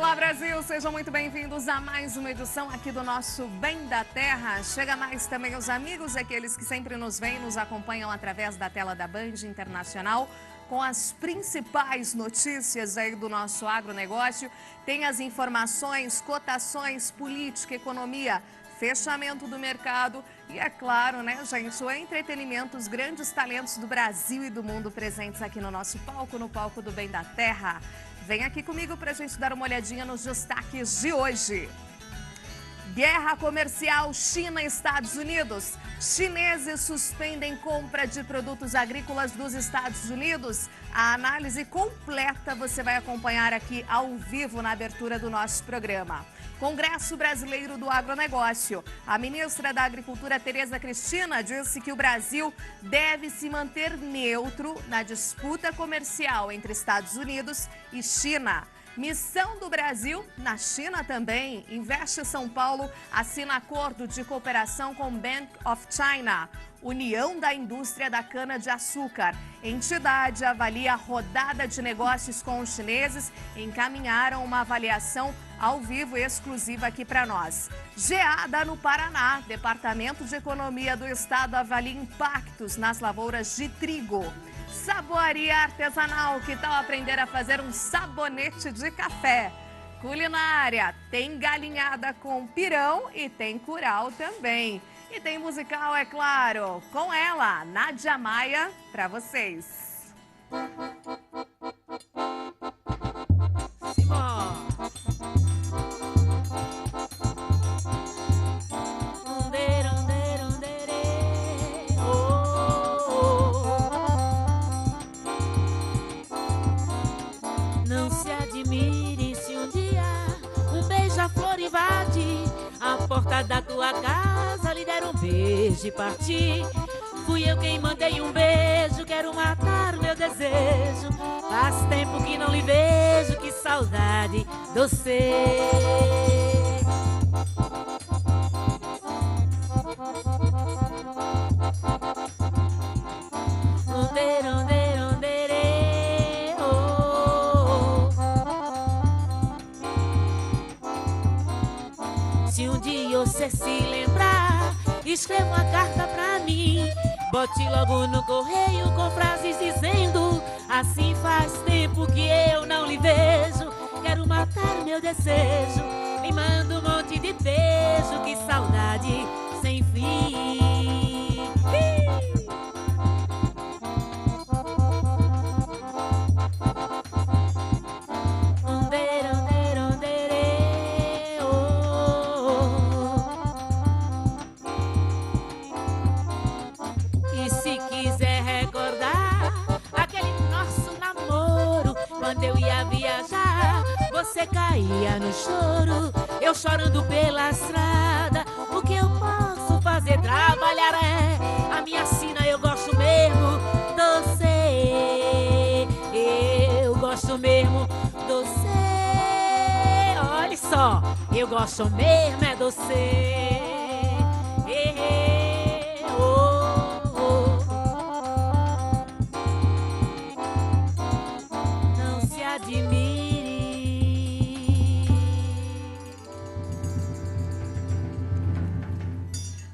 Olá, Brasil! Sejam muito bem-vindos a mais uma edição aqui do nosso Bem da Terra. Chega mais também os amigos, aqueles que sempre nos veem, nos acompanham através da tela da Band Internacional, com as principais notícias aí do nosso agronegócio. Tem as informações, cotações, política, economia, fechamento do mercado e, é claro, né, gente, o entretenimento, os grandes talentos do Brasil e do mundo presentes aqui no nosso palco, no palco do Bem da Terra. Vem aqui comigo para a gente dar uma olhadinha nos destaques de hoje. Guerra comercial China-Estados Unidos. Chineses suspendem compra de produtos agrícolas dos Estados Unidos. A análise completa você vai acompanhar aqui ao vivo na abertura do nosso programa. Congresso Brasileiro do Agronegócio. A ministra da Agricultura, Tereza Cristina, disse que o Brasil deve se manter neutro na disputa comercial entre Estados Unidos e China. Missão do Brasil na China também. Investe São Paulo assina acordo de cooperação com Bank of China. União da Indústria da Cana-de-Açúcar. Entidade avalia rodada de negócios com os chineses. Encaminharam uma avaliação ao vivo exclusiva aqui para nós. Geada no Paraná. Departamento de Economia do Estado avalia impactos nas lavouras de trigo. Saboaria artesanal, que tal aprender a fazer um sabonete de café? Culinária, tem galinhada com pirão e tem curau também. E tem musical, é claro, com ela, Nádia Maia, para vocês. Simão. Invade a porta da tua casa, lhe deram um beijo e parti. Fui eu quem mandei um beijo, quero matar o meu desejo. Faz tempo que não lhe vejo, que saudade doce. Se um dia você se lembrar, escreva uma carta pra mim. Bote logo no correio com frases dizendo: assim faz tempo que eu não lhe vejo, quero matar meu desejo. Me manda um monte de beijo, que saudade sem fim. Você caía no choro, eu chorando pela estrada. O que eu posso fazer? Trabalhar é a minha sina, eu gosto mesmo doce. Eu gosto mesmo doce. Olha só, eu gosto mesmo é doce. Não se admire.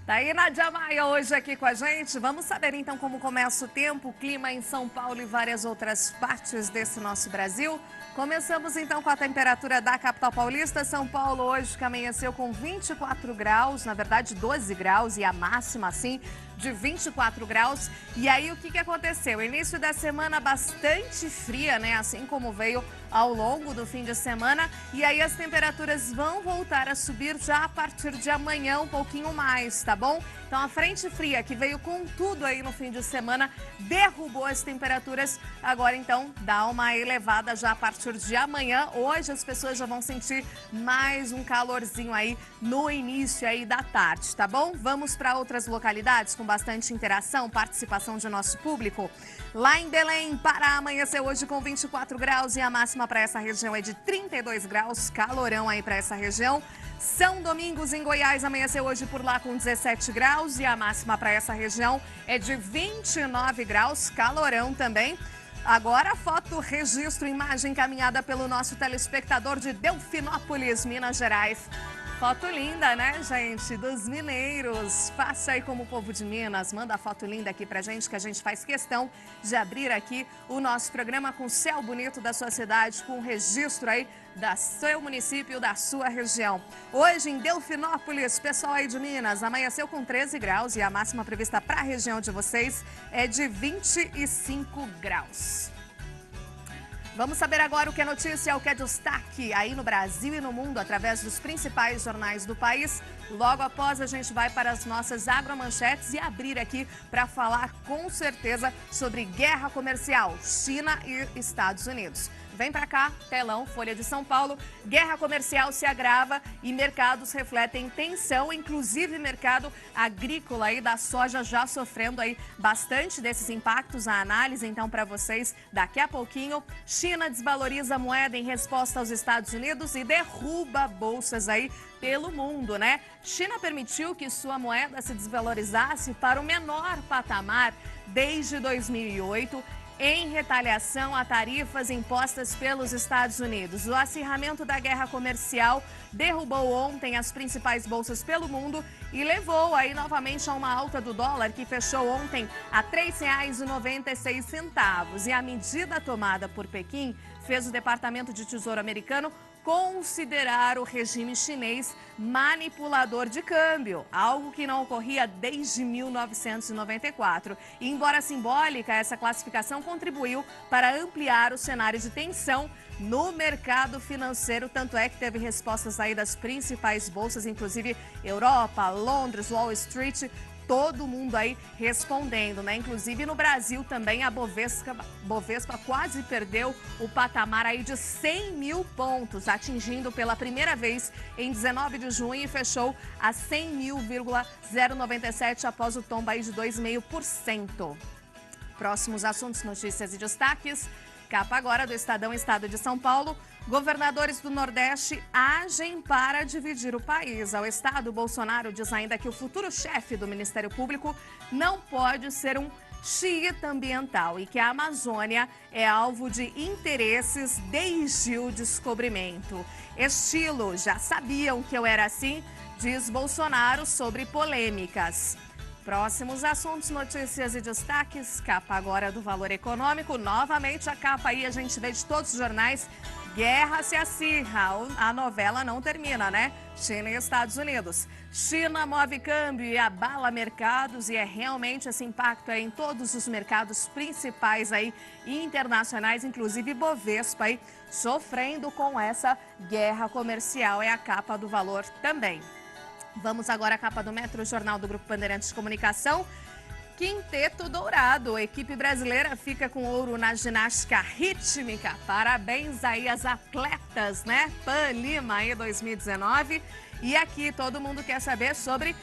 Tá aí Nádia Maia hoje aqui com a gente. Vamos saber então como começa o tempo, o clima em São Paulo e várias outras partes desse nosso Brasil. Começamos então com a temperatura da capital paulista. São Paulo hoje que amanheceu com 24 graus, na verdade 12 graus e a máxima assim de 24 graus. E aí o que aconteceu? Início da semana bastante fria, né? Assim como veio ao longo do fim de semana. E aí as temperaturas vão voltar a subir já a partir de amanhã um pouquinho mais, tá bom? Então a frente fria que veio com tudo aí no fim de semana derrubou as temperaturas. Agora então dá uma elevada já a partir de amanhã. Hoje as pessoas já vão sentir mais um calorzinho aí no início aí da tarde, tá bom? Vamos para outras localidades com bastante interação, participação de nosso público. Lá em Belém, Pará, amanheceu hoje com 24 graus e a máxima para essa região é de 32 graus, calorão aí para essa região. São Domingos, em Goiás, amanheceu hoje por lá com 17 graus e a máxima para essa região é de 29 graus, calorão também. Agora, foto, registro, imagem encaminhada pelo nosso telespectador de Delfinópolis, Minas Gerais. Foto linda, né, gente? Dos mineiros. Faça aí como o povo de Minas. Manda a foto linda aqui pra gente, que a gente faz questão de abrir aqui o nosso programa com o céu bonito da sua cidade, com o registro aí do seu município, da sua região. Hoje em Delfinópolis, pessoal aí de Minas, amanheceu com 13 graus e a máxima prevista para a região de vocês é de 25 graus. Vamos saber agora o que é notícia, o que é destaque aí no Brasil e no mundo, através dos principais jornais do país. Logo após, a gente vai para as nossas agromanchetes e abrir aqui para falar com certeza sobre guerra comercial, China e Estados Unidos. Vem para cá, telão, Folha de São Paulo. Guerra comercial se agrava e mercados refletem tensão, inclusive mercado agrícola aí da soja já sofrendo aí bastante desses impactos. A análise então para vocês daqui a pouquinho. China desvaloriza a moeda em resposta aos Estados Unidos e derruba bolsas aí pelo mundo, né? China permitiu que sua moeda se desvalorizasse para o menor patamar desde 2008. Em retaliação a tarifas impostas pelos Estados Unidos. O acirramento da guerra comercial derrubou ontem as principais bolsas pelo mundo e levou aí novamente a uma alta do dólar, que fechou ontem a R$ 3,96. E a medida tomada por Pequim fez o Departamento de Tesouro americano considerar o regime chinês manipulador de câmbio, algo que não ocorria desde 1994. E, embora simbólica, essa classificação contribuiu para ampliar o cenário de tensão no mercado financeiro, tanto é que teve respostas aí das principais bolsas, inclusive Europa, Londres, Wall Street, todo mundo aí respondendo, né? Inclusive no Brasil também a Bovespa quase perdeu o patamar aí de 100 mil pontos, atingindo pela primeira vez em 19 de junho e fechou a 100.097 após o tombo aí de 2,5%. Próximos assuntos, notícias e destaques. Capa agora do Estadão, Estado de São Paulo. Governadores do Nordeste agem para dividir o país. Ao Estado, Bolsonaro diz ainda que o futuro chefe do Ministério Público não pode ser um xiita ambiental e que a Amazônia é alvo de interesses desde o descobrimento. Estilo, já sabiam que eu era assim, diz Bolsonaro sobre polêmicas. Próximos assuntos, notícias e destaques. Capa agora do Valor Econômico. Novamente a capa aí a gente vê de todos os jornais. Guerra se acirra. A novela não termina, né? China e Estados Unidos. China move câmbio e abala mercados e é realmente esse impacto aí em todos os mercados principais aí internacionais, inclusive Bovespa aí sofrendo com essa guerra comercial. É a capa do Valor também. Vamos agora à capa do Metro, Jornal do Grupo Bandeirantes de Comunicação. Quinteto Dourado, a equipe brasileira fica com ouro na ginástica rítmica. Parabéns aí às atletas, né? Pan Lima aí 2019. E aqui todo mundo quer saber sobre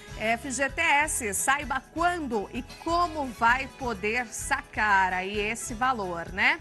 FGTS. Saiba quando e como vai poder sacar aí esse valor, né?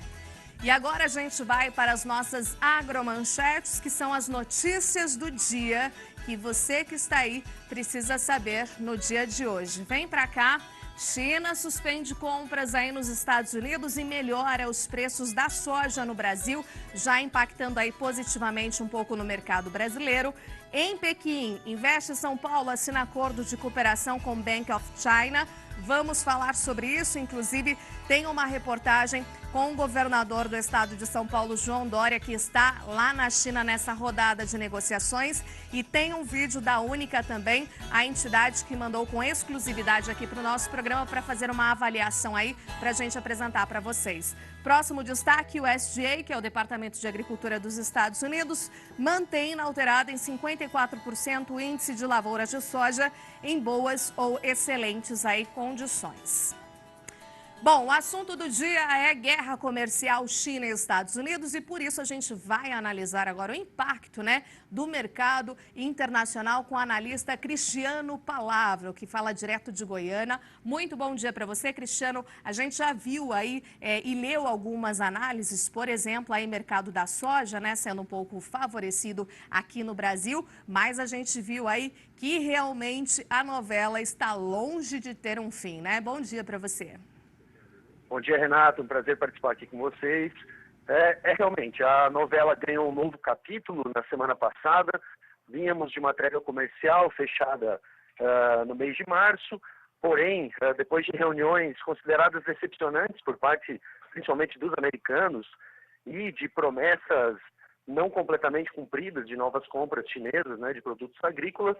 E agora a gente vai para as nossas agromanchetes, que são as notícias do dia que você que está aí precisa saber no dia de hoje. Vem para cá. China suspende compras aí nos Estados Unidos e melhora os preços da soja no Brasil, já impactando aí positivamente um pouco no mercado brasileiro. Em Pequim, Investe São Paulo assina acordo de cooperação com Bank of China. Vamos falar sobre isso, inclusive tem uma reportagem com o governador do estado de São Paulo, João Dória, que está lá na China nessa rodada de negociações. E tem um vídeo da Única também, a entidade que mandou com exclusividade aqui para o nosso programa para fazer uma avaliação aí para a gente apresentar para vocês. Próximo destaque, o USDA, que é o Departamento de Agricultura dos Estados Unidos, mantém inalterado em 54% o índice de lavouras de soja em boas ou excelentes aí condições. Bom, o assunto do dia é guerra comercial China e Estados Unidos e por isso a gente vai analisar agora o impacto, né, do mercado internacional com o analista Cristiano Palavra, que fala direto de Goiânia. Muito bom dia para você, Cristiano. A gente já viu aí e leu algumas análises, por exemplo, aí mercado da soja, né, sendo um pouco favorecido aqui no Brasil, mas a gente viu aí que realmente a novela está longe de ter um fim, né? Bom dia para você. Bom dia, Renato. Um prazer participar aqui com vocês. Realmente, a novela ganhou um novo capítulo na semana passada. Vínhamos de uma trégua comercial fechada no mês de março, porém, depois de reuniões consideradas decepcionantes por parte, principalmente dos americanos, e de promessas não completamente cumpridas de novas compras chinesas, né, de produtos agrícolas,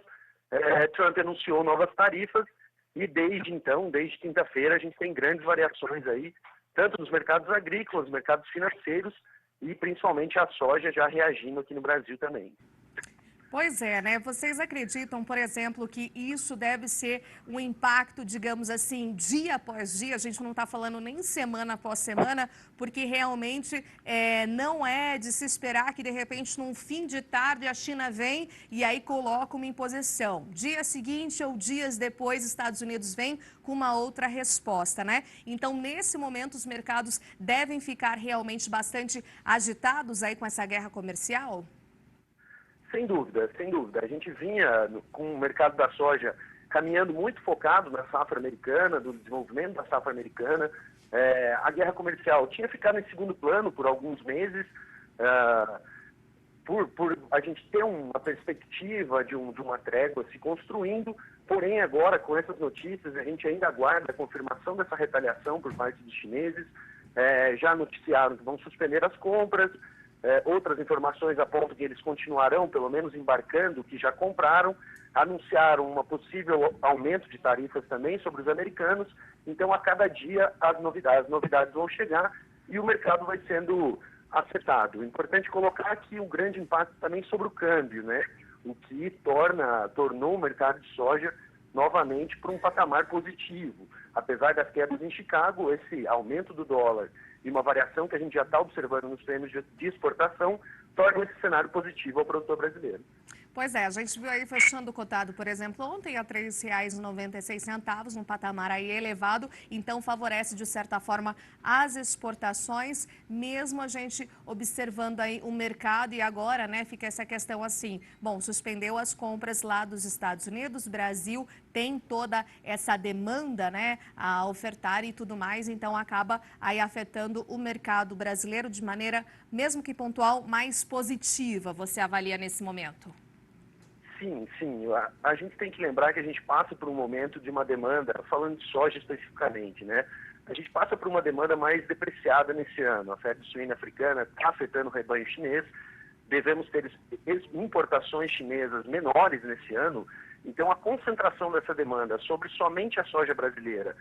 Trump anunciou novas tarifas e desde então, desde quinta-feira, a gente tem grandes variações aí, tanto nos mercados agrícolas, mercados financeiros e principalmente a soja já reagindo aqui no Brasil também. Pois é, né? Vocês acreditam, por exemplo, que isso deve ser um impacto, digamos assim, dia após dia? A gente não está falando nem semana após semana, porque realmente não é de se esperar que, de repente, num fim de tarde, a China vem e aí coloca uma imposição. Dia seguinte ou dias depois, Estados Unidos vem com uma outra resposta, né? Então, nesse momento, os mercados devem ficar realmente bastante agitados aí com essa guerra comercial? Sem dúvida, sem dúvida. A gente vinha com o mercado da soja caminhando muito focado na safra americana, do desenvolvimento da safra americana. A guerra comercial tinha ficado em segundo plano por alguns meses, por a gente ter uma perspectiva de uma trégua se construindo, porém agora com essas notícias a gente ainda aguarda a confirmação dessa retaliação por parte dos chineses. Já noticiaram que vão suspender as compras. Outras informações apontam que eles continuarão, pelo menos, embarcando o que já compraram. Anunciaram um possível aumento de tarifas também sobre os americanos. Então, a cada dia, as novidades vão chegar e o mercado vai sendo acertado. Importante colocar aqui o grande impacto também sobre o câmbio, né? O que tornou o mercado de soja novamente para um patamar positivo. Apesar das quedas em Chicago, esse aumento do dólar e uma variação que a gente já está observando nos prêmios de exportação, torna esse cenário positivo ao produtor brasileiro. Pois é, a gente viu aí fechando cotado, por exemplo, ontem a R$ 3,96, um patamar aí elevado, então favorece de certa forma as exportações, mesmo a gente observando aí o mercado e agora, né, fica essa questão assim, bom, suspendeu as compras lá dos Estados Unidos, Brasil tem toda essa demanda, né, a ofertar e tudo mais, então acaba aí afetando o mercado brasileiro de maneira, mesmo que pontual, mais positiva, você avalia nesse momento? Sim. A gente tem que lembrar que a gente passa por um momento de uma demanda, falando de soja especificamente, né? A gente passa por uma demanda mais depreciada nesse ano. A febre suína africana está afetando o rebanho chinês. Devemos ter importações chinesas menores nesse ano. Então, a concentração dessa demanda sobre somente a soja brasileira,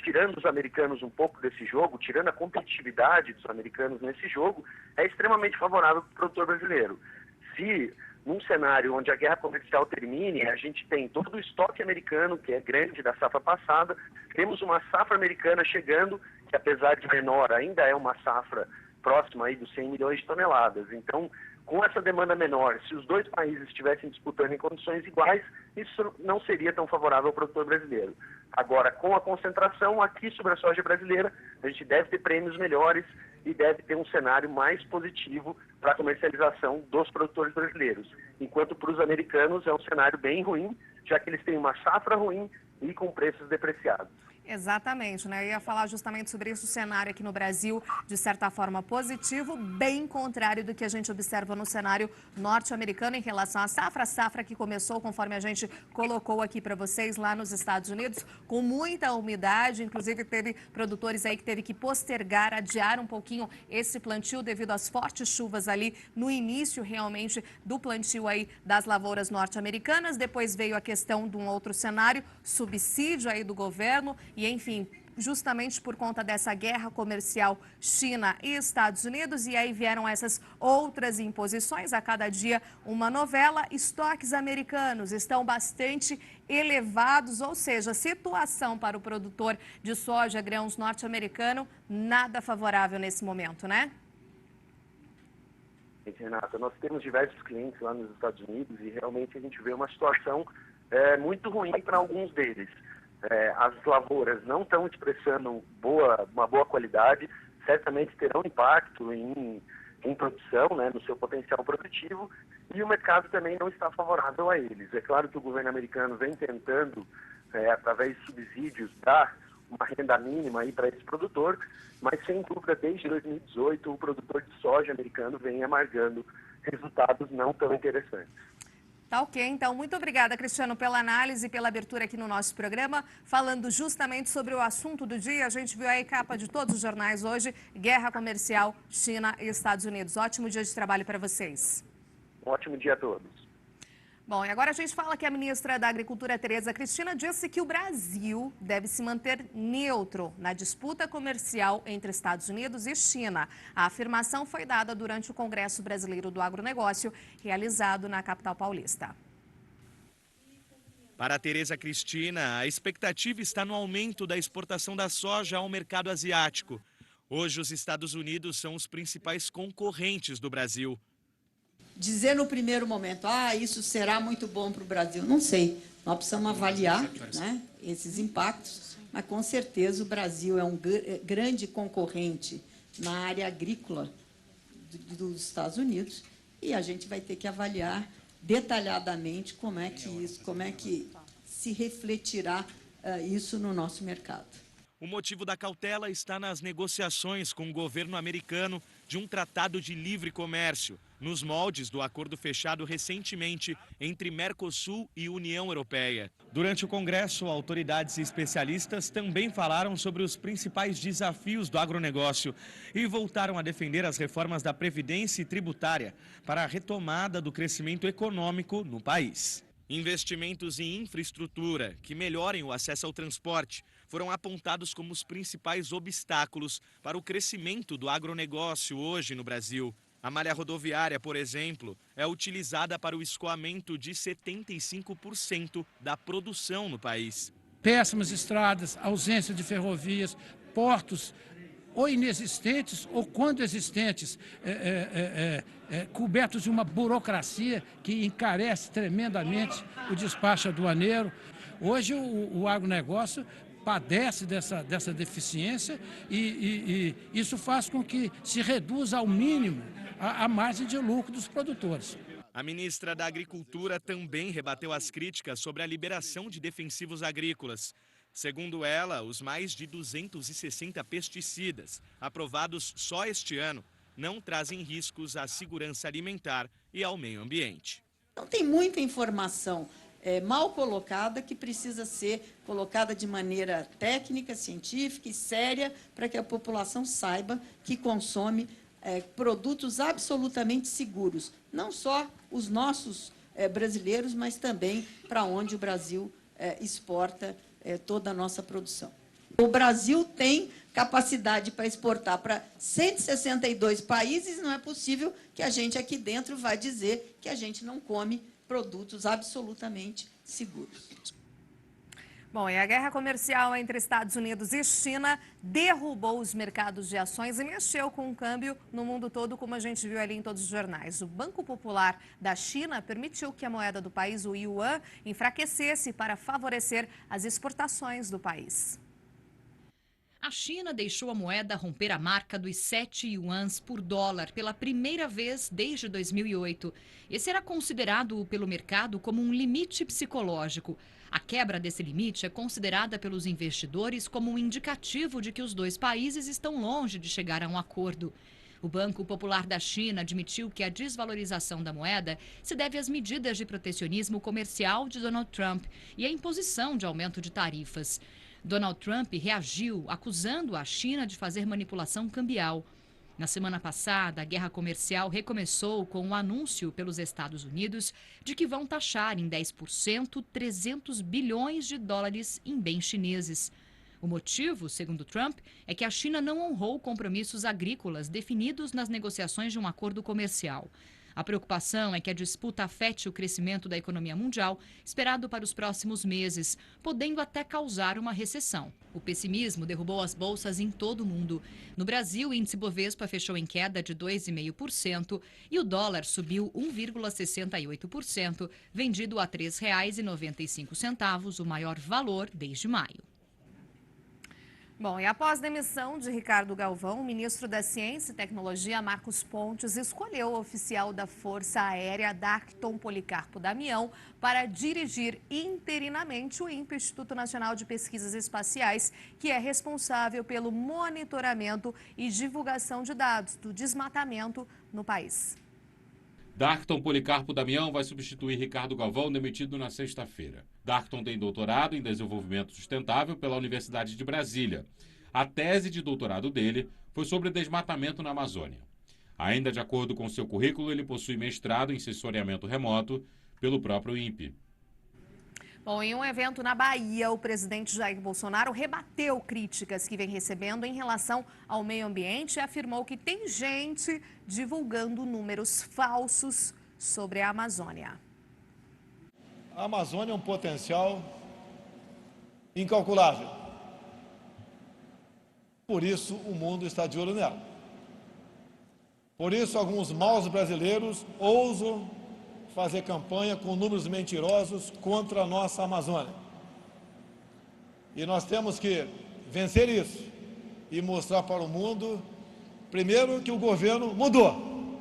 tirando os americanos um pouco desse jogo, tirando a competitividade dos americanos nesse jogo, é extremamente favorável para o produtor brasileiro. Se num cenário onde a guerra comercial termine, a gente tem todo o estoque americano, que é grande da safra passada, temos uma safra americana chegando, que apesar de menor, ainda é uma safra próxima aí dos 100 milhões de toneladas. Então, com essa demanda menor, se os dois países estivessem disputando em condições iguais, isso não seria tão favorável ao produtor brasileiro. Agora, com a concentração aqui sobre a soja brasileira, a gente deve ter prêmios melhores e deve ter um cenário mais positivo para a comercialização dos produtores brasileiros. Enquanto para os americanos é um cenário bem ruim, já que eles têm uma safra ruim e com preços depreciados. Exatamente, né? Eu ia falar justamente sobre isso, o cenário aqui no Brasil, de certa forma positivo, bem contrário do que a gente observa no cenário norte-americano em relação à safra. A safra que começou, conforme a gente colocou aqui para vocês, lá nos Estados Unidos, com muita umidade, inclusive teve produtores aí que teve que postergar, adiar um pouquinho esse plantio devido às fortes chuvas ali no início realmente do plantio aí das lavouras norte-americanas. Depois veio a questão de um outro cenário, subsídio aí do governo. E, enfim, justamente por conta dessa guerra comercial China e Estados Unidos, e aí vieram essas outras imposições, a cada dia uma novela. Estoques americanos estão bastante elevados, ou seja, a situação para o produtor de soja, grãos norte-americano, nada favorável nesse momento, né? Renata, nós temos diversos clientes lá nos Estados Unidos e realmente a gente vê uma situação muito ruim para alguns deles. As lavouras não estão expressando uma boa qualidade, certamente terão impacto em produção, né, no seu potencial produtivo, e o mercado também não está favorável a eles. É claro que o governo americano vem tentando, através de subsídios, dar uma renda mínima aí para esse produtor, mas sem dúvida, desde 2018, o produtor de soja americano vem amargando resultados não tão interessantes. Tá ok, então muito obrigada, Cristiano, pela análise e pela abertura aqui no nosso programa, falando justamente sobre o assunto do dia. A gente viu aí capa de todos os jornais hoje, guerra comercial China e Estados Unidos. Ótimo dia de trabalho para vocês. Ótimo dia a todos. Bom, e agora a gente fala que a ministra da Agricultura, Tereza Cristina, disse que o Brasil deve se manter neutro na disputa comercial entre Estados Unidos e China. A afirmação foi dada durante o Congresso Brasileiro do Agronegócio, realizado na capital paulista. Para Tereza Cristina, a expectativa está no aumento da exportação da soja ao mercado asiático. Hoje, os Estados Unidos são os principais concorrentes do Brasil. Dizer no primeiro momento, isso será muito bom para o Brasil, não sei. Nós precisamos avaliar, né, esses impactos, mas com certeza o Brasil é um grande concorrente na área agrícola dos Estados Unidos e a gente vai ter que avaliar detalhadamente como é que se refletirá isso no nosso mercado. O motivo da cautela está nas negociações com o governo americano de um tratado de livre comércio, nos moldes do acordo fechado recentemente entre Mercosul e União Europeia. Durante o Congresso, autoridades e especialistas também falaram sobre os principais desafios do agronegócio e voltaram a defender as reformas da Previdência e tributária para a retomada do crescimento econômico no país. Investimentos em infraestrutura que melhorem o acesso ao transporte foram apontados como os principais obstáculos para o crescimento do agronegócio hoje no Brasil. A malha rodoviária, por exemplo, é utilizada para o escoamento de 75% da produção no país. Péssimas estradas, ausência de ferrovias, portos ou inexistentes ou quando existentes, cobertos de uma burocracia que encarece tremendamente o despacho aduaneiro. Hoje o agronegócio padece dessa deficiência e isso faz com que se reduza ao mínimo a margem de lucro dos produtores. A ministra da Agricultura também rebateu as críticas sobre a liberação de defensivos agrícolas. Segundo ela, os mais de 260 pesticidas aprovados só este ano não trazem riscos à segurança alimentar e ao meio ambiente. Então tem muita informação mal colocada que precisa ser colocada de maneira técnica, científica e séria para que a população saiba que consome produtos absolutamente seguros, não só os nossos brasileiros, mas também para onde o Brasil exporta toda a nossa produção. O Brasil tem capacidade para exportar para 162 países, não é possível que a gente aqui dentro vá dizer que a gente não come produtos absolutamente seguros. Bom, e a guerra comercial entre Estados Unidos e China derrubou os mercados de ações e mexeu com o câmbio no mundo todo, como a gente viu ali em todos os jornais. O Banco Popular da China permitiu que a moeda do país, o yuan, enfraquecesse para favorecer as exportações do país. A China deixou a moeda romper a marca dos 7 yuans por dólar pela primeira vez desde 2008. Esse era considerado pelo mercado como um limite psicológico. A quebra desse limite é considerada pelos investidores como um indicativo de que os dois países estão longe de chegar a um acordo. O Banco Popular da China admitiu que a desvalorização da moeda se deve às medidas de protecionismo comercial de Donald Trump e à imposição de aumento de tarifas. Donald Trump reagiu, acusando a China de fazer manipulação cambial. Na semana passada, a guerra comercial recomeçou com o anúncio pelos Estados Unidos de que vão taxar em 10% 300 bilhões de dólares em bens chineses. O motivo, segundo Trump, é que a China não honrou compromissos agrícolas definidos nas negociações de um acordo comercial. A preocupação é que a disputa afete o crescimento da economia mundial, esperado para os próximos meses, podendo até causar uma recessão. O pessimismo derrubou as bolsas em todo o mundo. No Brasil, o índice Bovespa fechou em queda de 2,5% e o dólar subiu 1,68%, vendido a R$ 3,95, o maior valor desde maio. Bom, e após a demissão de Ricardo Galvão, o ministro da Ciência e Tecnologia, Marcos Pontes, escolheu o oficial da Força Aérea, Darkton Policarpo Damião, para dirigir interinamente o INPE, Instituto Nacional de Pesquisas Espaciais, que é responsável pelo monitoramento e divulgação de dados do desmatamento no país. Darkton Policarpo Damião vai substituir Ricardo Galvão, demitido na sexta-feira. Darkton tem doutorado em desenvolvimento sustentável pela Universidade de Brasília. A tese de doutorado dele foi sobre desmatamento na Amazônia. Ainda de acordo com seu currículo, ele possui mestrado em sensoriamento remoto pelo próprio INPE. Bom, em um evento na Bahia, o presidente Jair Bolsonaro rebateu críticas que vem recebendo em relação ao meio ambiente e afirmou que tem gente divulgando números falsos sobre a Amazônia. A Amazônia é um potencial incalculável. Por isso, o mundo está de olho nela. Por isso, alguns maus brasileiros ousam fazer campanha com números mentirosos contra a nossa Amazônia. E nós temos que vencer isso e mostrar para o mundo, primeiro, que o governo mudou.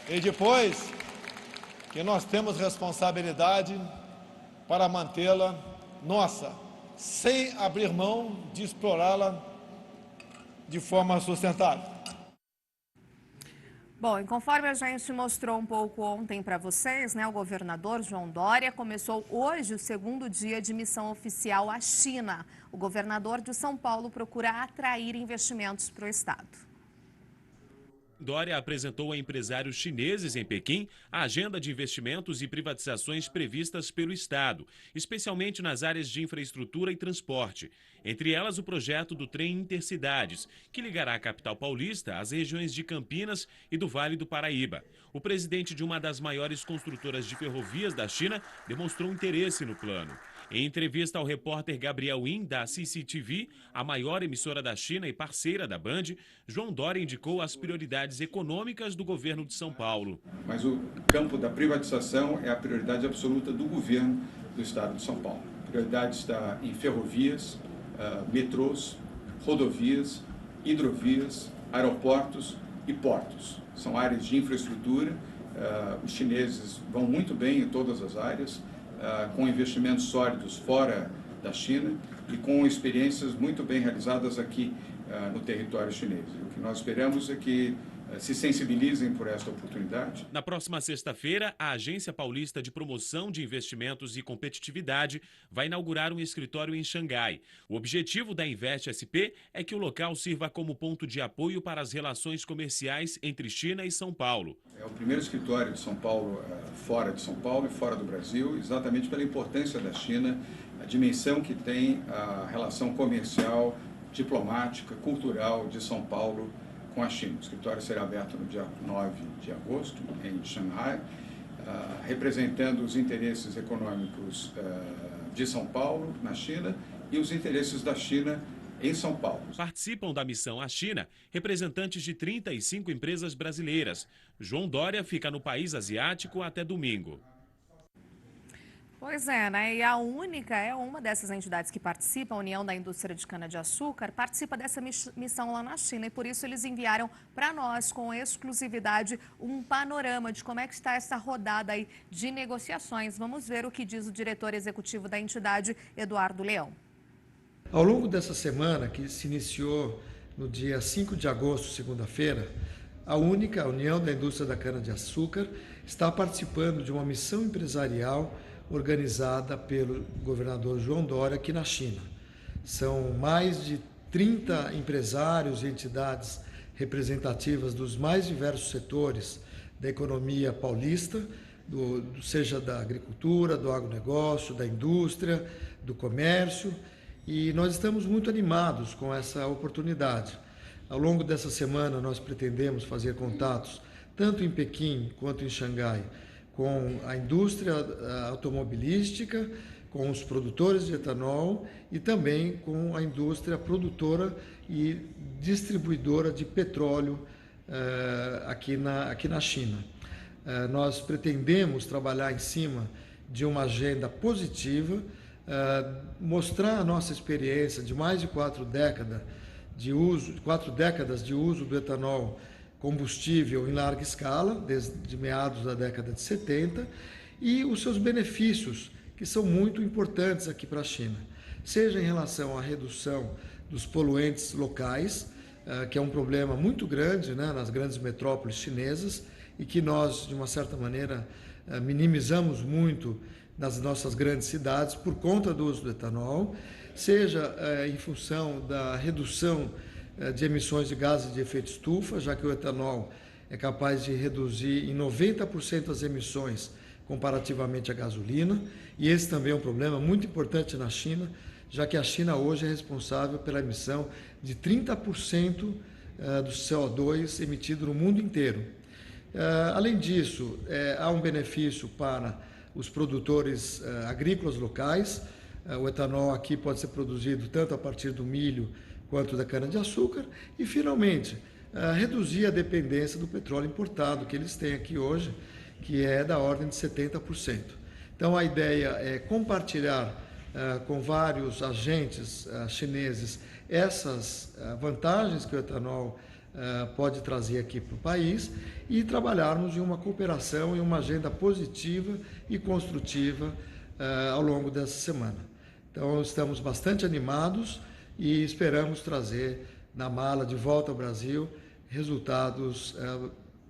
E depois, que nós temos responsabilidade para mantê-la nossa, sem abrir mão de explorá-la de forma sustentável. Bom, e conforme a gente mostrou um pouco ontem para vocês, o governador João Dória começou hoje o segundo dia de missão oficial à China. O governador de São Paulo procura atrair investimentos para o estado. Dória apresentou a empresários chineses em Pequim a agenda de investimentos e privatizações previstas pelo Estado, especialmente nas áreas de infraestrutura e transporte. Entre elas, o projeto do trem Intercidades, que ligará a capital paulista às regiões de Campinas e do Vale do Paraíba. O presidente de uma das maiores construtoras de ferrovias da China demonstrou interesse no plano. Em entrevista ao repórter Gabriel Yin, da CCTV, a maior emissora da China e parceira da Band, João Dória indicou as prioridades econômicas do governo de São Paulo. Mas o campo da privatização é a prioridade absoluta do governo do estado de São Paulo. A prioridade está em ferrovias, metrôs, rodovias, hidrovias, aeroportos e portos. São áreas de infraestrutura. Os chineses vão muito bem em todas as áreas, com investimentos sólidos fora da China e com experiências muito bem realizadas aqui no território chinês. O que nós esperamos é que se sensibilizem por esta oportunidade. Na próxima sexta-feira, a Agência Paulista de Promoção de Investimentos e Competitividade vai inaugurar um escritório em Xangai. O objetivo da Invest SP é que o local sirva como ponto de apoio para as relações comerciais entre China e São Paulo. É o primeiro escritório de São Paulo fora de São Paulo e fora do Brasil, exatamente pela importância da China, a dimensão que tem a relação comercial, diplomática, cultural de São Paulo com a China. O escritório será aberto no dia 9 de agosto, em Xangai, representando os interesses econômicos de São Paulo, na China, e os interesses da China em São Paulo. Participam da missão à China representantes de 35 empresas brasileiras. João Dória fica no país asiático até domingo. Pois é, E a Única é uma dessas entidades que participa, a União da Indústria de Cana-de-Açúcar, participa dessa missão lá na China e por isso eles enviaram para nós, com exclusividade, um panorama de como é que está essa rodada aí de negociações. Vamos ver o que diz o diretor executivo da entidade, Eduardo Leão. Ao longo dessa semana, que se iniciou no dia 5 de agosto, segunda-feira, a Única, a União da Indústria da Cana-de-Açúcar, está participando de uma missão empresarial organizada pelo governador João Dória aqui na China. São mais de 30 empresários e entidades representativas dos mais diversos setores da economia paulista, seja da agricultura, do agronegócio, da indústria, do comércio, e nós estamos muito animados com essa oportunidade. Ao longo dessa semana nós pretendemos fazer contatos tanto em Pequim quanto em Xangai com a indústria automobilística, com os produtores de etanol e também com a indústria produtora e distribuidora de petróleo aqui na China. Nós pretendemos trabalhar em cima de uma agenda positiva, mostrar a nossa experiência de mais de 4 décadas de uso do etanol combustível em larga escala, desde meados da década de 70, e os seus benefícios, que são muito importantes aqui para a China, seja em relação à redução dos poluentes locais, que é um problema muito grande, né, nas grandes metrópoles chinesas, e que nós, de uma certa maneira, minimizamos muito nas nossas grandes cidades por conta do uso do etanol, seja em função da redução de emissões de gases de efeito estufa, já que o etanol é capaz de reduzir em 90% as emissões comparativamente à gasolina, e esse também é um problema muito importante na China, já que a China hoje é responsável pela emissão de 30% do CO2 emitido no mundo inteiro. Além disso, há um benefício para os produtores agrícolas locais. O etanol aqui pode ser produzido tanto a partir do milho quanto da cana-de-açúcar e, finalmente, reduzir a dependência do petróleo importado que eles têm aqui hoje, que é da ordem de 70%. Então, a ideia é compartilhar com vários agentes chineses essas vantagens que o etanol pode trazer aqui para o país e trabalharmos em uma cooperação e uma agenda positiva e construtiva ao longo dessa semana. Então, estamos bastante animados e esperamos trazer na mala de volta ao Brasil resultados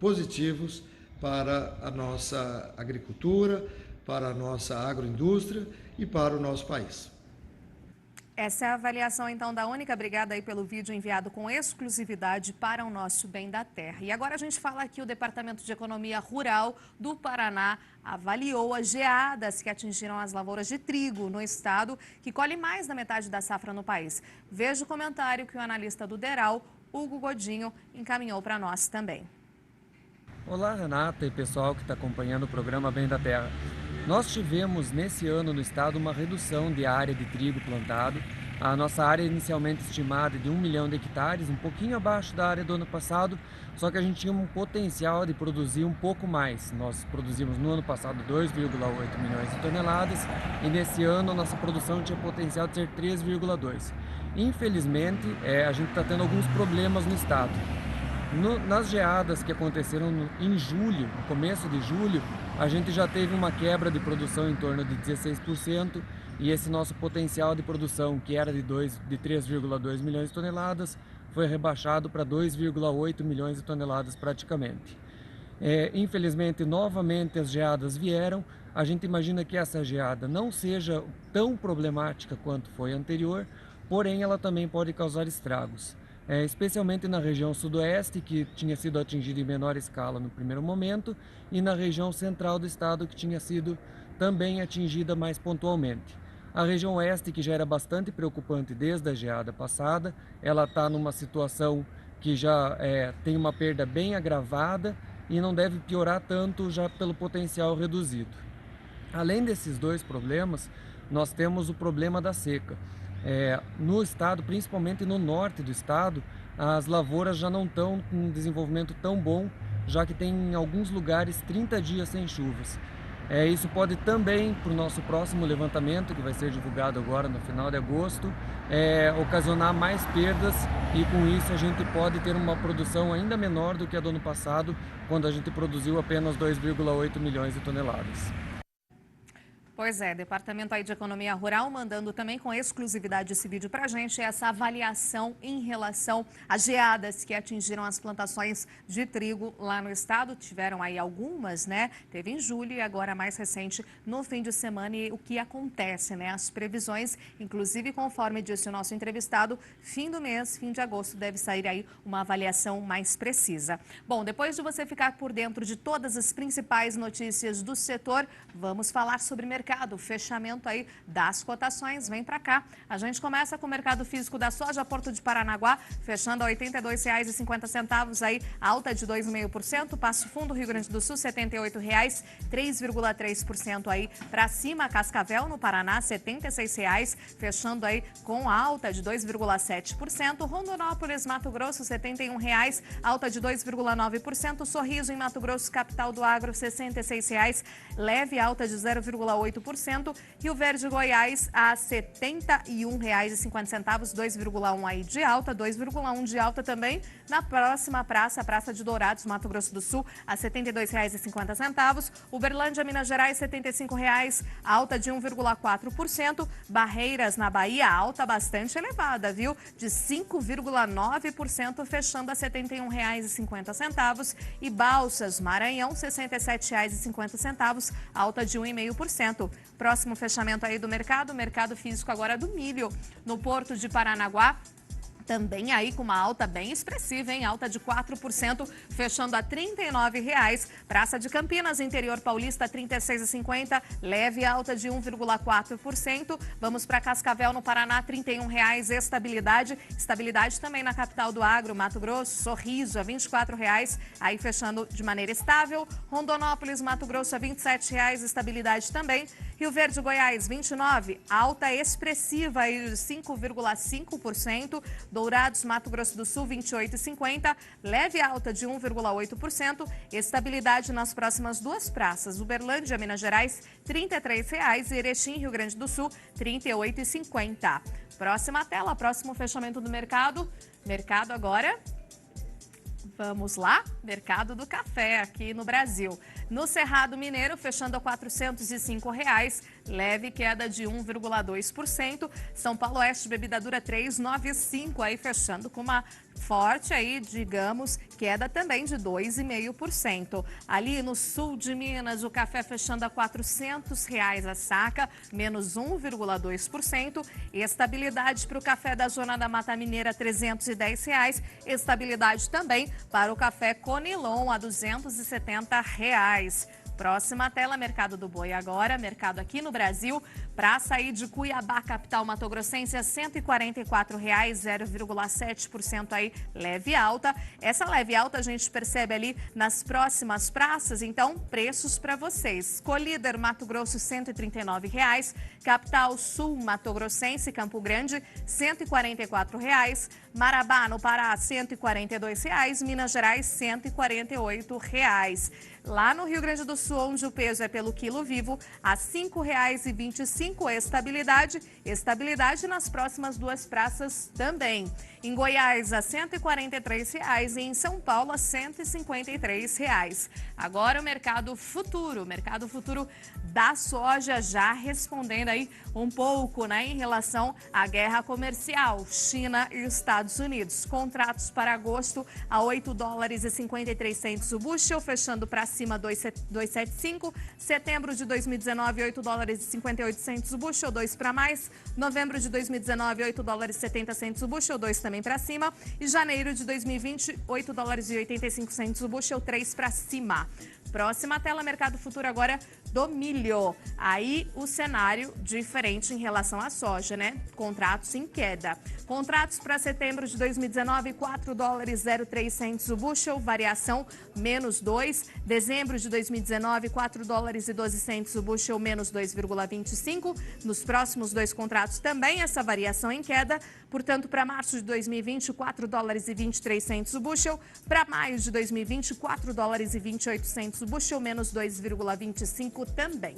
positivos para a nossa agricultura, para a nossa agroindústria e para o nosso país. Essa é a avaliação, então, da única. Obrigada aí pelo vídeo enviado com exclusividade para o nosso Bem da Terra. E agora a gente fala aqui, o Departamento de Economia Rural do Paraná avaliou as geadas que atingiram as lavouras de trigo no estado, que colhe mais da metade da safra no país. Veja o comentário que o analista do DERAL, Hugo Godinho, encaminhou para nós também. Olá, Renata e pessoal que está acompanhando o programa Bem da Terra. Nós tivemos nesse ano no estado uma redução de área de trigo plantado. A nossa área inicialmente estimada de 1 milhão de hectares, um pouquinho abaixo da área do ano passado, só que a gente tinha um potencial de produzir um pouco mais. Nós produzimos no ano passado 2,8 milhões de toneladas e nesse ano a nossa produção tinha potencial de ser 3,2. Infelizmente, a gente está tendo alguns problemas no estado. Nas geadas que aconteceram em julho, no começo de julho, a gente já teve uma quebra de produção em torno de 16% e esse nosso potencial de produção, que era de 3,2 milhões de toneladas, foi rebaixado para 2,8 milhões de toneladas praticamente. Infelizmente, novamente as geadas vieram. A gente imagina que essa geada não seja tão problemática quanto foi a anterior, porém ela também pode causar estragos. Especialmente na região sudoeste, que tinha sido atingida em menor escala no primeiro momento, e na região central do estado, que tinha sido também atingida mais pontualmente. A região oeste, que já era bastante preocupante desde a geada passada, ela está numa situação que já tem uma perda bem agravada e não deve piorar tanto já pelo potencial reduzido. Além desses dois problemas, nós temos o problema da seca. No estado, principalmente no norte do estado, as lavouras já não estão com um desenvolvimento tão bom, já que tem em alguns lugares 30 dias sem chuvas. Isso pode também, para o nosso próximo levantamento, que vai ser divulgado agora no final de agosto, ocasionar mais perdas e com isso a gente pode ter uma produção ainda menor do que a do ano passado, quando a gente produziu apenas 2,8 milhões de toneladas. Pois é, Departamento aí de Economia Rural mandando também com exclusividade esse vídeo para a gente, essa avaliação em relação às geadas que atingiram as plantações de trigo lá no estado. Tiveram aí algumas, né? Teve em julho e agora mais recente no fim de semana. E o que acontece, né? As previsões, inclusive conforme disse o nosso entrevistado, fim do mês, fim de agosto, deve sair aí uma avaliação mais precisa. Bom, depois de você ficar por dentro de todas as principais notícias do setor, vamos falar sobre mercado. Fechamento aí das cotações, vem para cá. A gente começa com o mercado físico da soja, Porto de Paranaguá, fechando a R$ 82,50 aí, alta de 2,5%. Passo Fundo, Rio Grande do Sul, R$ 78,00, 3,3% aí para cima. Cascavel, no Paraná, R$ 76,00, fechando aí com alta de 2,7%. Rondonópolis, Mato Grosso, R$ 71,00, alta de 2,9%. Sorriso, em Mato Grosso, capital do agro, R$ 66,00, leve alta de 0,8%. 2,8%. Rio Verde, Goiás, a R$ 71,50, 2,1 aí de alta, 2,1 de alta também na próxima praça, a Praça de Dourados, Mato Grosso do Sul, a R$ 72,50. Uberlândia, Minas Gerais, R$ 75,00, alta de 1,4%. Barreiras, na Bahia, alta bastante elevada, viu? De 5,9%, fechando a R$ 71,50. E Balsas, Maranhão, R$ 67,50, alta de 1,5%. Próximo fechamento aí do mercado físico agora do milho, no Porto de Paranaguá. Também aí com uma alta bem expressiva, hein? Alta de 4%, fechando a R$ 39,00. Praça de Campinas, interior paulista, R$ 36,50, leve alta de 1,4%. Vamos para Cascavel, no Paraná, R$ 31,00, estabilidade. Estabilidade também na capital do agro, Mato Grosso, Sorriso, a R$ 24,00, aí fechando de maneira estável. Rondonópolis, Mato Grosso, a R$ 27,00, estabilidade também. Rio Verde, Goiás, 29, alta expressiva aí de 5,5%. Dourados, Mato Grosso do Sul, 28,50, leve alta de 1,8%. Estabilidade nas próximas duas praças. Uberlândia, Minas Gerais, R$ 33,00. E Erechim, Rio Grande do Sul, R$ 38,50. Próxima tela, próximo fechamento do mercado. Mercado agora. Vamos lá, mercado do café aqui no Brasil. No Cerrado Mineiro, fechando a R$ 405,00, leve queda de 1,2%. São Paulo Oeste, bebida dura 3,95, aí fechando com uma forte aí, digamos, queda também de 2,5%. Ali no sul de Minas, o café fechando a R$ 400,00 a saca, menos 1,2%. Estabilidade para o café da Zona da Mata Mineira, R$ 310,00. Estabilidade também para o café Conilon, a R$ 270,00. Próxima tela, mercado do boi agora, mercado aqui no Brasil. Praça aí de Cuiabá, capital mato-grossense, a R$ 144,00, 0,7% aí, leve alta. Essa leve alta a gente percebe ali nas próximas praças, então preços para vocês. Colíder, Mato Grosso, R$ 139,00. Capital Sul, mato-grossense, Campo Grande, R$ 144,00. Marabá, no Pará, R$ 142,00. Minas Gerais, R$ 148,00. Lá no Rio Grande do Sul, onde o peso é pelo quilo vivo, a R$ 5,25. Estabilidade nas próximas duas praças também. Em Goiás, a R$ 143,00 e em São Paulo, a R$ 153,00. Agora o mercado futuro da soja, já respondendo aí um pouco, né, em relação à guerra comercial, China e Estados Unidos. Contratos para agosto a $8,53 o bushel, fechando para cima 2,75. Setembro de 2019, $8,58 o bushel, 2 para mais. Novembro de 2019, $8,70 o bushel, 2 também para cima. E janeiro de 2020, $8,85 o bushel, 3 para cima. Próxima tela, mercado futuro agora do milho. Aí o cenário diferente em relação à soja, né? Contratos em queda. Contratos para setembro de 2019, $4,03 o bushel, variação menos 2. Dezembro de 2019, $4,12 o bushel, menos 2,25. Nos próximos dois contratos também essa variação em queda. Portanto, para março de 2020, $4,23 o bushel. Para maio de 2020, $4,28 o bushel, menos 2,25 também.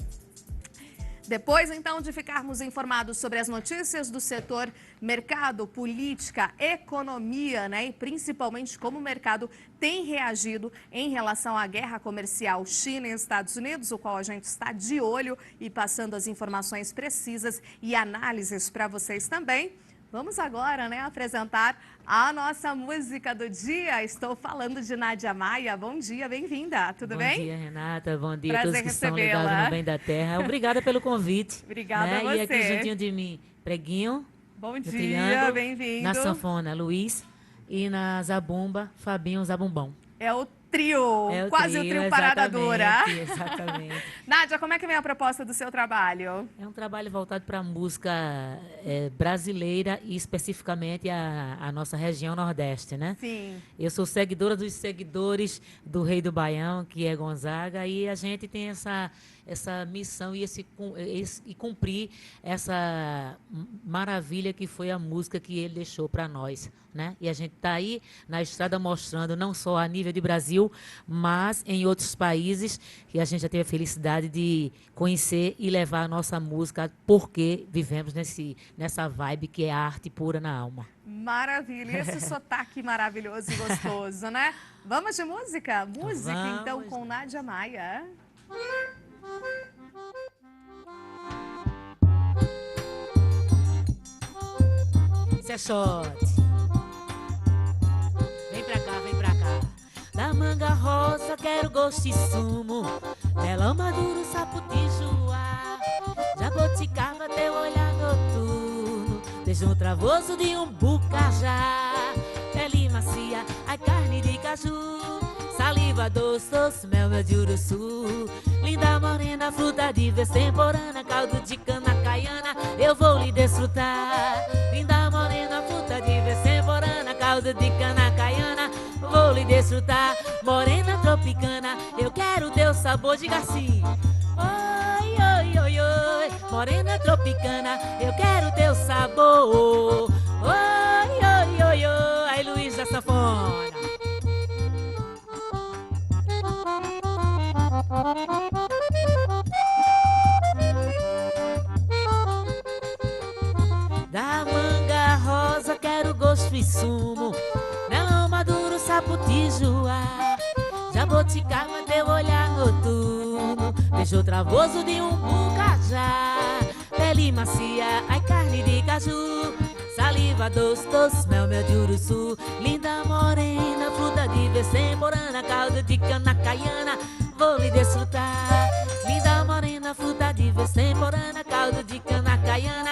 Depois, então, de ficarmos informados sobre as notícias do setor mercado, política, economia, né, e principalmente como o mercado tem reagido em relação à guerra comercial China e Estados Unidos, o qual a gente está de olho e passando as informações precisas e análises para vocês também. Vamos agora, né, apresentar a nossa música do dia. Estou falando de Nádia Maia. Bom dia, bem-vinda. Tudo bem? Bom dia, Renata. Bom dia Prazer a todos que estão ligados no Bem da Terra. Obrigada pelo convite. Obrigada a você. E aqui juntinho de mim, Preguinho. Bom dia, bem-vindo. Na sanfona, Luiz. E na zabumba, Fabinho Zabumbão. É o trio, quase o trio Parada Dura. Exatamente. Nádia, como é que vem a proposta do seu trabalho? É um trabalho voltado para a música brasileira e especificamente a nossa região Nordeste, né? Sim. Eu sou seguidora dos seguidores do Rei do Baião, que é Gonzaga, e a gente tem essa missão e cumprir essa maravilha que foi a música que ele deixou para nós, né? E a gente está aí na estrada mostrando, não só a nível de Brasil, mas em outros países, que a gente já teve a felicidade de conhecer e levar a nossa música, porque vivemos nessa vibe que é a arte pura na alma. Maravilha, e esse sotaque maravilhoso e gostoso, né? Vamos de música? Música, Vamos. então, com Nádia Maia. Isso é shot. Vem pra cá, vem pra cá. Da manga rosa quero gosto e sumo, melão maduro, saputijuá, jabuticaba teu olhar noturno, beijão travoso de um bucajá, pele macia, ai carne de caju, saliva doce, doce, mel de uruçu, linda morena, fruta de vez temporana, caldo de cana caiana, eu vou lhe desfrutar. Linda morena, fruta de vez temporana, caldo de cana caiana, vou lhe desfrutar. Morena tropicana, eu quero teu sabor, diga assim. Oi, oi, oi, oi, morena tropicana, eu quero teu sabor. Oi, oi, oi, oi, aí Luiz da sanfona. Da manga rosa quero gosto e sumo, melão maduro, saputijuá, jabuticaba teu olhar noturno, beijo travoso de um bucajá, pele macia, ai carne de caju, saliva doce, doce, mel de uruçu, linda morena, fruta de vez temporana, caldo de cana caiana, vou lhe desfrutar. Linda morena, fruta de vez temporana, caldo de cana caiana,